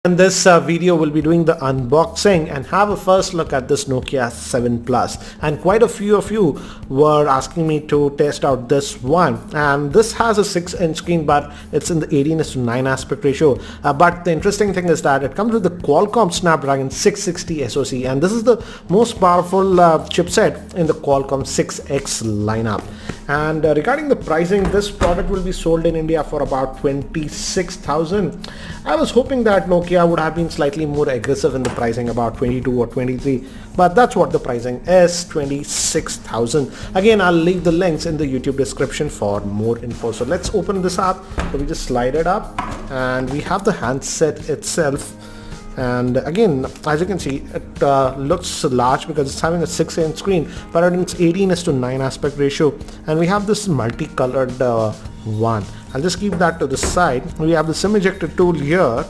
In this video we'll be doing the unboxing and have a first look at this Nokia 7 Plus, and quite a few of you were asking me to test out this one, and this has a 6-inch screen but it's in the 18:9 aspect ratio, but the interesting thing is that it comes with the Qualcomm Snapdragon 660 SoC, and this is the most powerful chipset in the Qualcomm 6X lineup. And regarding the pricing, this product will be sold in India for about 26,000. I was hoping that Nokia would have been slightly more aggressive in the pricing, about 22 or 23, but that's what the pricing is, 26,000. Again, I'll leave the links in the YouTube description for more info. So let's open this up. So we just slide it up and we have the handset itself. And again, as you can see, it looks large because it's having a 6-inch screen, but it's 18:9 aspect ratio, and we have this multicolored one. I'll just keep that to the side. We have the SIM ejector tool here,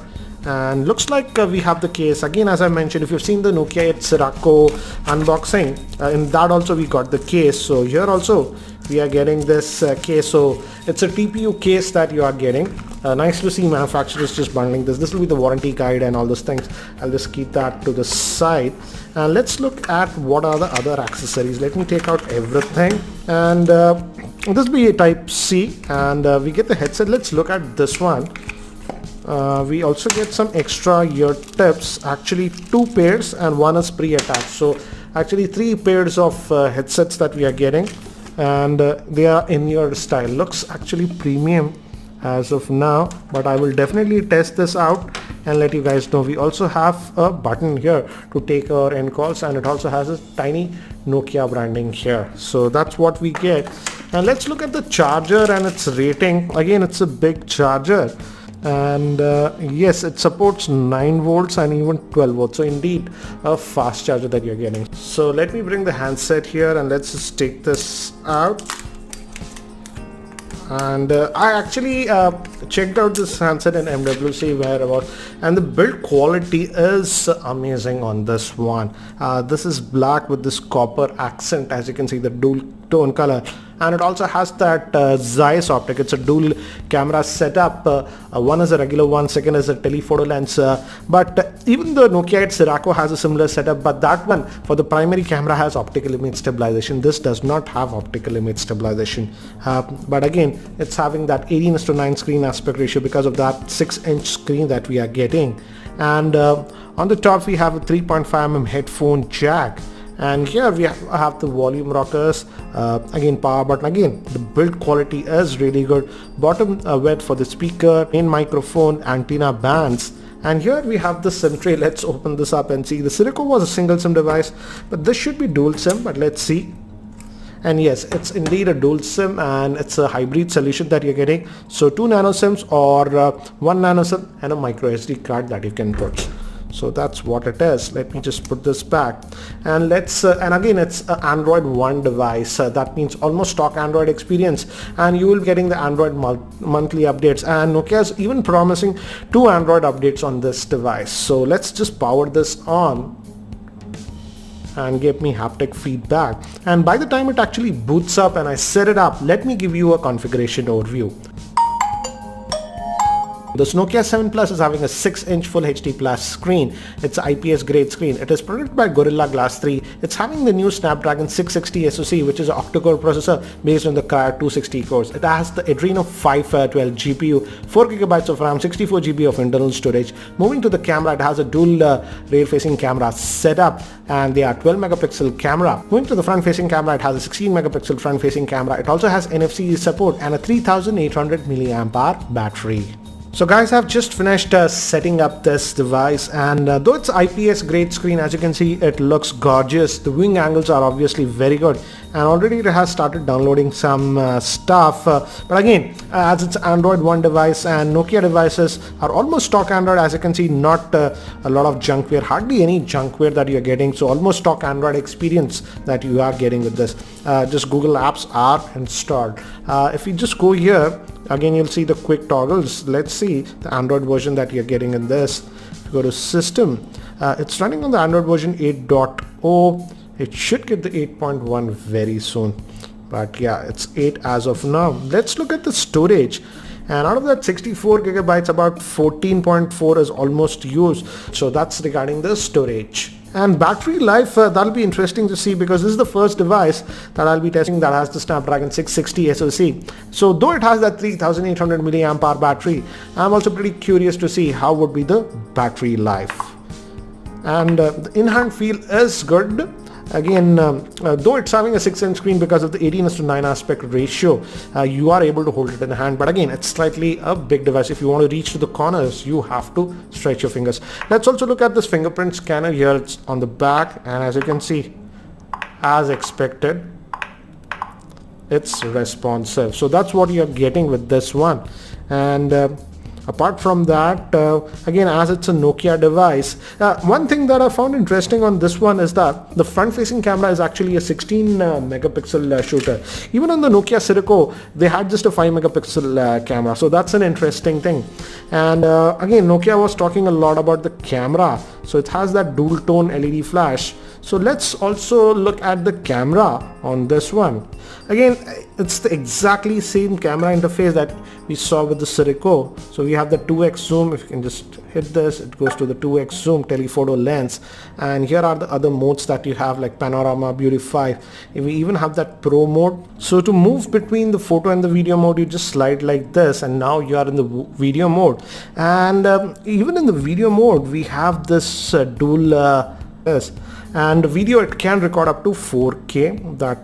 and looks like we have the case. Again, as I mentioned, if you've seen the Nokia 8 Sirocco unboxing, in that also we got the case. So here also we are getting this case. So it's a TPU case that you are getting. Nice to see manufacturers just bundling this. This will be the warranty guide and all those things. I'll just keep that to the side, and let's look at what are the other accessories. Let me take out everything, and this will be a type C, and we get the headset. Let's look at this one. We also get some extra ear tips, actually 2 pairs and one is pre-attached, so actually 3 pairs of headsets that we are getting, and they are in ear style. Looks actually premium as of now, but I will definitely test this out and let you guys know. We also have a button here to take our end calls, and it also has a tiny Nokia branding here. So that's what we get. And let's look at the charger and its rating. Again, it's a big charger, and yes, it supports 9 volts and even 12 volts, so indeed a fast charger that you're getting. So let me bring the handset here and let's just take this out. And I actually checked out this handset in MWC whereabouts, and the build quality is amazing on this one. This is black with this copper accent, as you can see, the dual tone color, and it also has that Zeiss optic. It's a dual camera setup. One is a regular one, second is a telephoto lens, but even the Nokia 8 Sirocco has a similar setup, but that one for the primary camera has optical image stabilization. This does not have optical image stabilization, but again, it's having that 18:9 screen aspect ratio because of that 6-inch screen that we are getting. And on the top we have a 3.5mm headphone jack, and here we have the volume rockers, again power button. Again, the build quality is really good. Bottom width for the speaker, main microphone, antenna bands, and here we have the SIM tray. Let's open this up and see. The Sirocco was a single SIM device, but this should be dual SIM, but let's see. And yes, it's indeed a dual SIM, and it's a hybrid solution that you're getting. So 2 nano SIMs or 1 nano SIM and a micro SD card that you can put. So that's what it is. Let me just put this back, and let's and again, it's an Android One device. That means almost stock Android experience, and you will be getting the Android monthly updates, and Nokia is even promising 2 Android updates on this device. So let's just power this on and give me haptic feedback, and by the time it actually boots up and I set it up, let me give you a configuration overview. This Nokia 7 Plus is having a 6-inch Full HD Plus screen. It's an IPS grade screen. It is protected by Gorilla Glass 3. It's having the new Snapdragon 660 SoC, which is an octa-core processor based on the Cryo 260 cores. It has the Adreno 512 GPU, 4GB of RAM, 64GB of internal storage. Moving to the camera, it has a dual rear-facing camera setup, and they are 12-megapixel camera. Moving to the front-facing camera, it has a 16-megapixel front-facing camera. It also has NFC support and a 3800 mAh battery. So guys, I've just finished setting up this device, and though it's IPS grade screen, as you can see, it looks gorgeous. The viewing angles are obviously very good, and already it has started downloading some stuff, but again, as it's Android One device, and Nokia devices are almost stock Android, as you can see, not a lot of junkware, hardly any junkware that you're getting. So almost stock Android experience that you are getting with this. Just Google Apps are installed. If you just go here, again, you'll see the quick toggles. Let's see the Android version that you're getting in this. If you go to system, it's running on the Android version 8.0. It should get the 8.1 very soon, but yeah, it's 8 as of now. Let's look at the storage, and out of that 64 gigabytes, about 14.4 is almost used. So that's regarding the storage. And battery life, that'll be interesting to see, because this is the first device that I'll be testing that has the Snapdragon 660 SoC. So though it has that 3800 milliamp hour battery, I'm also pretty curious to see how would be the battery life. And the in-hand feel is good. Again, though it's having a 6-inch screen, because of the 18:9 aspect ratio, you are able to hold it in the hand. But again, it's slightly a big device. If you want to reach to the corners, you have to stretch your fingers. Let's also look at this fingerprint scanner here. It's on the back, and as you can see, as expected, it's responsive. So that's what you're getting with this one. And apart from that, again, as it's a Nokia device, one thing that I found interesting on this one is that the front-facing camera is actually a 16 megapixel shooter. Even on the Nokia Sirico, they had just a 5 megapixel camera. So that's an interesting thing. And again, Nokia was talking a lot about the camera. So it has that dual tone LED flash. So let's also look at the camera on this one. Again, it's the exactly same camera interface that we saw with the Sirico. So we have the 2x zoom. If you can just hit this, it goes to the 2x zoom telephoto lens. And here are the other modes that you have, like panorama, beautify. We even have that pro mode. So to move between the photo and the video mode, you just slide like this, and now you are in the video mode. And even in the video mode, we have this dual and video, it can record up to 4K, that,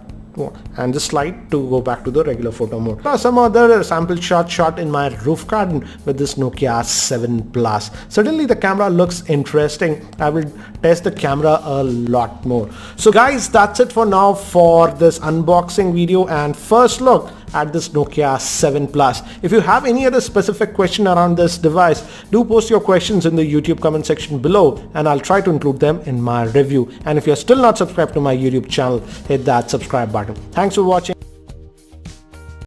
and just slide to go back to the regular photo mode. Some other sample shot in my roof garden with this Nokia 7 Plus. Certainly the camera looks interesting. I will test the camera a lot more. So guys, that's it for now for this unboxing video and first look at this Nokia 7 Plus. If you have any other specific question around this device, do post your questions in the YouTube comment section below, and I'll try to include them in my review. And if you're still not subscribed to my YouTube channel, hit that subscribe button. Thanks for watching.